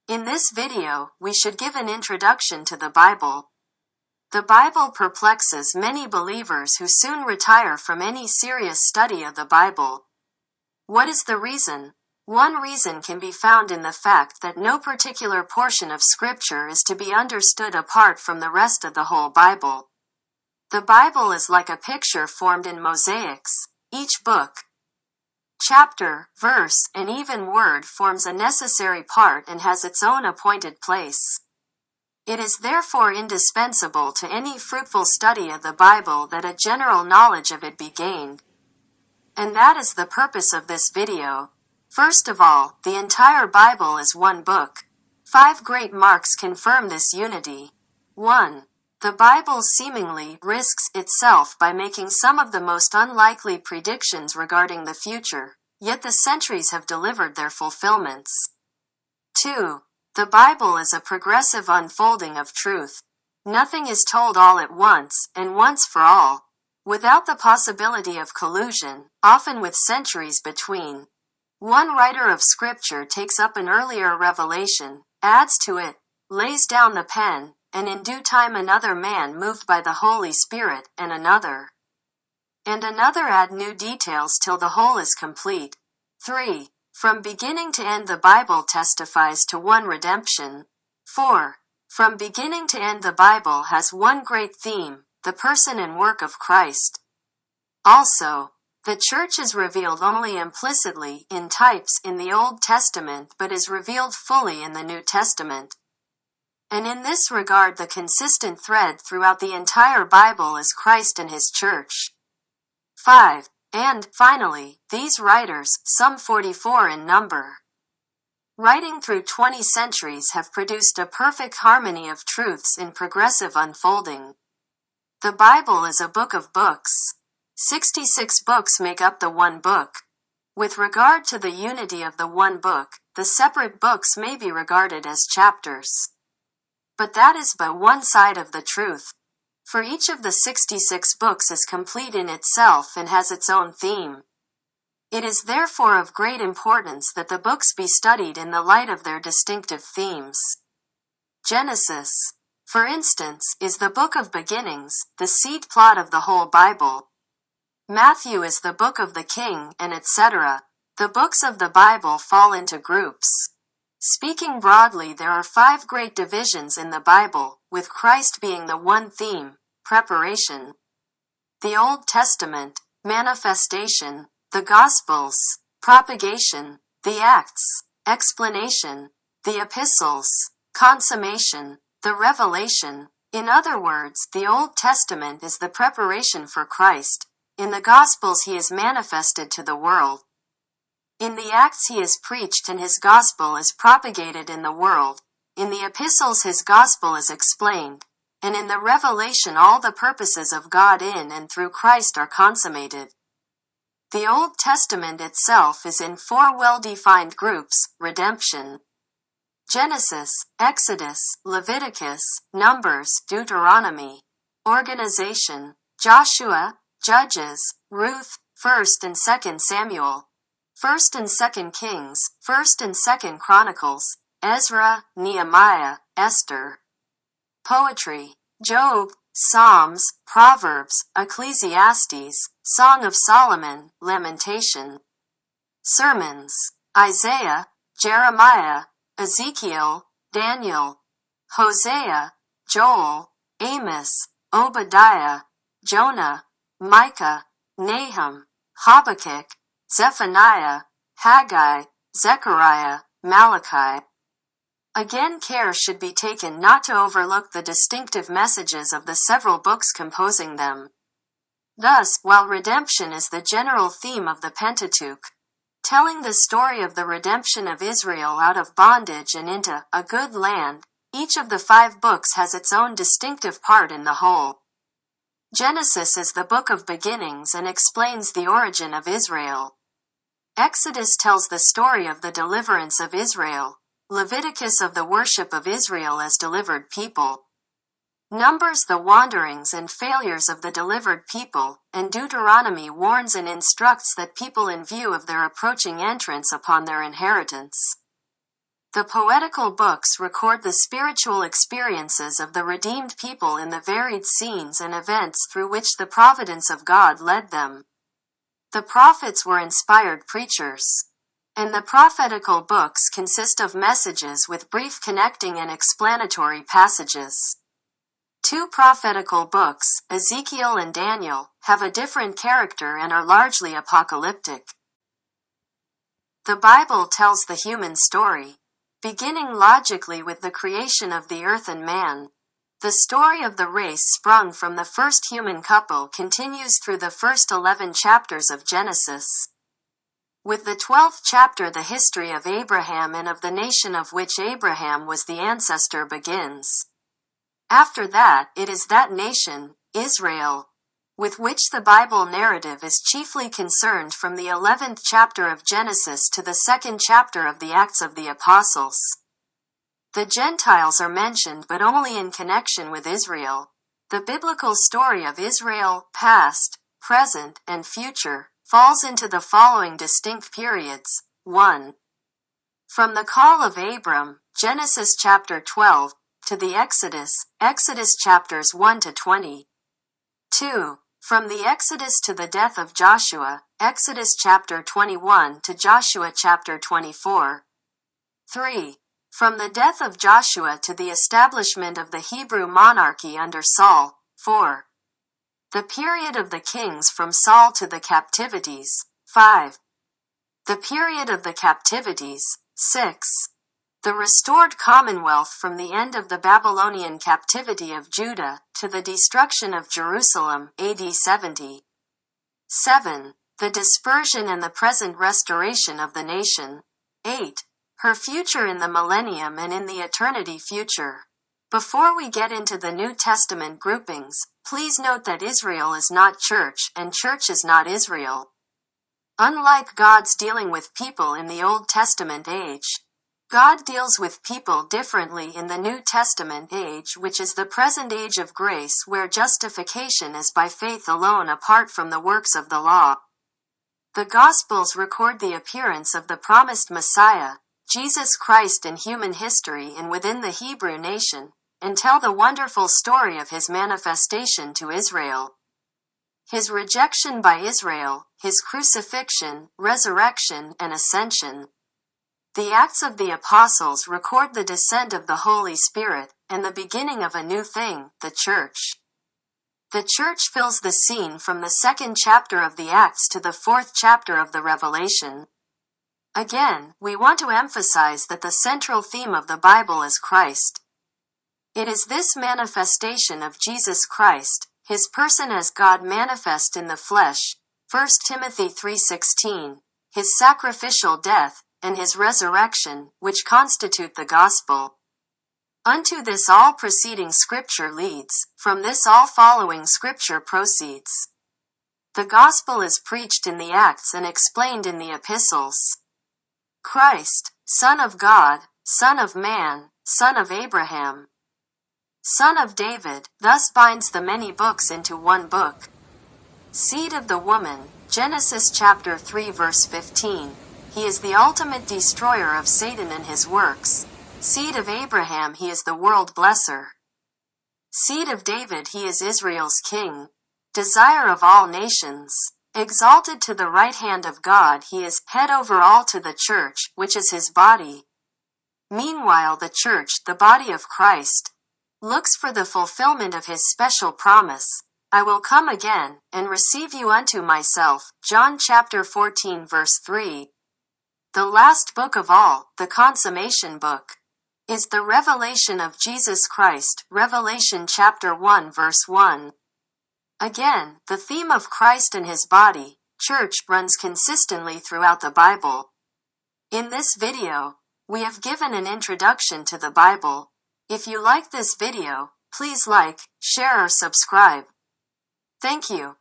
In this video, we should give an introduction to the Bible. The Bible perplexes many believers who soon retire from any serious study of the Bible. What is the reason? One reason can be found in the fact that no particular portion of Scripture is to be understood apart from the rest of the whole Bible. The Bible is like a picture formed in mosaics. Each book, chapter, verse, and even word forms a necessary part and has its own appointed place. It is therefore indispensable to any fruitful study of the Bible that a general knowledge of it be gained. And that is the purpose of this video. First of all, the entire Bible is one book. 5 great marks confirm this unity. 1. The Bible seemingly risks itself by making some of the most unlikely predictions regarding the future, yet the centuries have delivered their fulfillments. 2. The Bible is a progressive unfolding of truth. Nothing is told all at once, and once for all, without the possibility of collusion, often with centuries between. One writer of Scripture takes up an earlier revelation, adds to it, lays down the pen, and in due time another man moved by the Holy Spirit, and another add new details till the whole is complete. 3. From beginning to end the Bible testifies to one redemption. 4. From beginning to end the Bible has one great theme, the person and work of Christ. Also, the Church is revealed only implicitly, in types, in the Old Testament but is revealed fully in the New Testament. And in this regard the consistent thread throughout the entire Bible is Christ and His Church. 5. And, finally, these writers, some 44 in number, writing through 20 centuries, have produced a perfect harmony of truths in progressive unfolding. The Bible is a book of books. 66 books make up the one book. With regard to the unity of the one book, the separate books may be regarded as chapters. But that is but one side of the truth. For each of the 66 books is complete in itself and has its own theme. It is therefore of great importance that the books be studied in the light of their distinctive themes. Genesis, for instance, is the book of beginnings, the seed plot of the whole Bible. Matthew is the book of the king, and etc. The books of the Bible fall into groups. Speaking broadly, there are 5 great divisions in the Bible, with Christ being the one theme: preparation, the Old Testament, manifestation, the Gospels, propagation, the Acts, explanation, the epistles, consummation, the revelation. In other words, the Old Testament is the preparation for Christ. In the Gospels He is manifested to the world. In the Acts He is preached and His gospel is propagated in the world. In the epistles His gospel is explained. And in the Revelation all the purposes of God in and through Christ are consummated. The Old Testament itself is in 4 well-defined groups: redemption, Genesis, Exodus, Leviticus, Numbers, Deuteronomy; organization, Joshua, Judges, Ruth, 1st and 2nd Samuel, 1st and 2nd Kings, 1st and 2nd Chronicles, Ezra, Nehemiah, Esther; poetry, Job, Psalms, Proverbs, Ecclesiastes, Song of Solomon, Lamentation; sermons, Isaiah, Jeremiah, Ezekiel, Daniel, Hosea, Joel, Amos, Obadiah, Jonah, Micah, Nahum, Habakkuk, Zephaniah, Haggai, Zechariah, Malachi. Again, care should be taken not to overlook the distinctive messages of the several books composing them. Thus, while redemption is the general theme of the Pentateuch, telling the story of the redemption of Israel out of bondage and into a good land, each of the 5 books has its own distinctive part in the whole. Genesis is the book of beginnings and explains the origin of Israel. Exodus tells the story of the deliverance of Israel. Leviticus of the worship of Israel as delivered people. Numbers the wanderings and failures of the delivered people, and Deuteronomy warns and instructs that people in view of their approaching entrance upon their inheritance. The poetical books record the spiritual experiences of the redeemed people in the varied scenes and events through which the providence of God led them. The prophets were inspired preachers, and the prophetical books consist of messages with brief connecting and explanatory passages. Two prophetical books, Ezekiel and Daniel, have a different character and are largely apocalyptic. The Bible tells the human story, beginning logically with the creation of the earth and man. The story of the race sprung from the first human couple continues through the first 11 chapters of Genesis. With the 12th chapter, the history of Abraham and of the nation of which Abraham was the ancestor begins. After that, it is that nation, Israel, with which the Bible narrative is chiefly concerned from the 11th chapter of Genesis to the 2nd chapter of the Acts of the Apostles. The Gentiles are mentioned but only in connection with Israel. The biblical story of Israel, past, present, and future, falls into the following distinct periods. 1. From the call of Abram, Genesis chapter 12, to the Exodus, Exodus chapters 1 to 20. 2. From the Exodus to the death of Joshua, Exodus chapter 21 to Joshua chapter 24. 3. From the death of Joshua to the establishment of the Hebrew monarchy under Saul. 4. The period of the kings from Saul to the captivities. 5. The period of the captivities. 6. The restored commonwealth from the end of the Babylonian captivity of Judah to the destruction of Jerusalem, AD 70. 7. The dispersion and the present restoration of the nation. 8. Her future in the millennium and in the eternity future. Before we get into the New Testament groupings, please note that Israel is not church and church is not Israel. Unlike God's dealing with people in the Old Testament age, God deals with people differently in the New Testament age, which is the present age of grace where justification is by faith alone apart from the works of the law. The Gospels record the appearance of the promised Messiah, Jesus Christ, in human history and within the Hebrew nation, and tell the wonderful story of his manifestation to Israel. His rejection by Israel, his crucifixion, resurrection, and ascension. The Acts of the Apostles record the descent of the Holy Spirit, and the beginning of a new thing, the Church. The Church fills the scene from the 2nd chapter of the Acts to the 4th chapter of the Revelation. Again, we want to emphasize that the central theme of the Bible is Christ. It is this manifestation of Jesus Christ, his person as God manifest in the flesh, 1 Timothy 3:16, his sacrificial death, and his resurrection, which constitute the gospel. Unto this all preceding Scripture leads, from this all following Scripture proceeds. The gospel is preached in the Acts and explained in the epistles. Christ, Son of God, Son of Man, Son of Abraham, Son of David, thus binds the many books into one book. Seed of the woman, Genesis chapter 3 verse 15. He is the ultimate destroyer of Satan and his works. Seed of Abraham, he is the world blesser. Seed of David, he is Israel's king. Desire of all nations. Exalted to the right hand of God, he is head over all to the church, which is his body. Meanwhile, the church, the body of Christ, looks for the fulfillment of his special promise. I will come again, and receive you unto myself. John chapter 14 verse 3. The last book of all, the consummation book, is the revelation of Jesus Christ, Revelation chapter 1 verse 1. Again, the theme of Christ and his body, church, runs consistently throughout the Bible. In this video, we have given an introduction to the Bible. If you like this video, please like, share or subscribe. Thank you.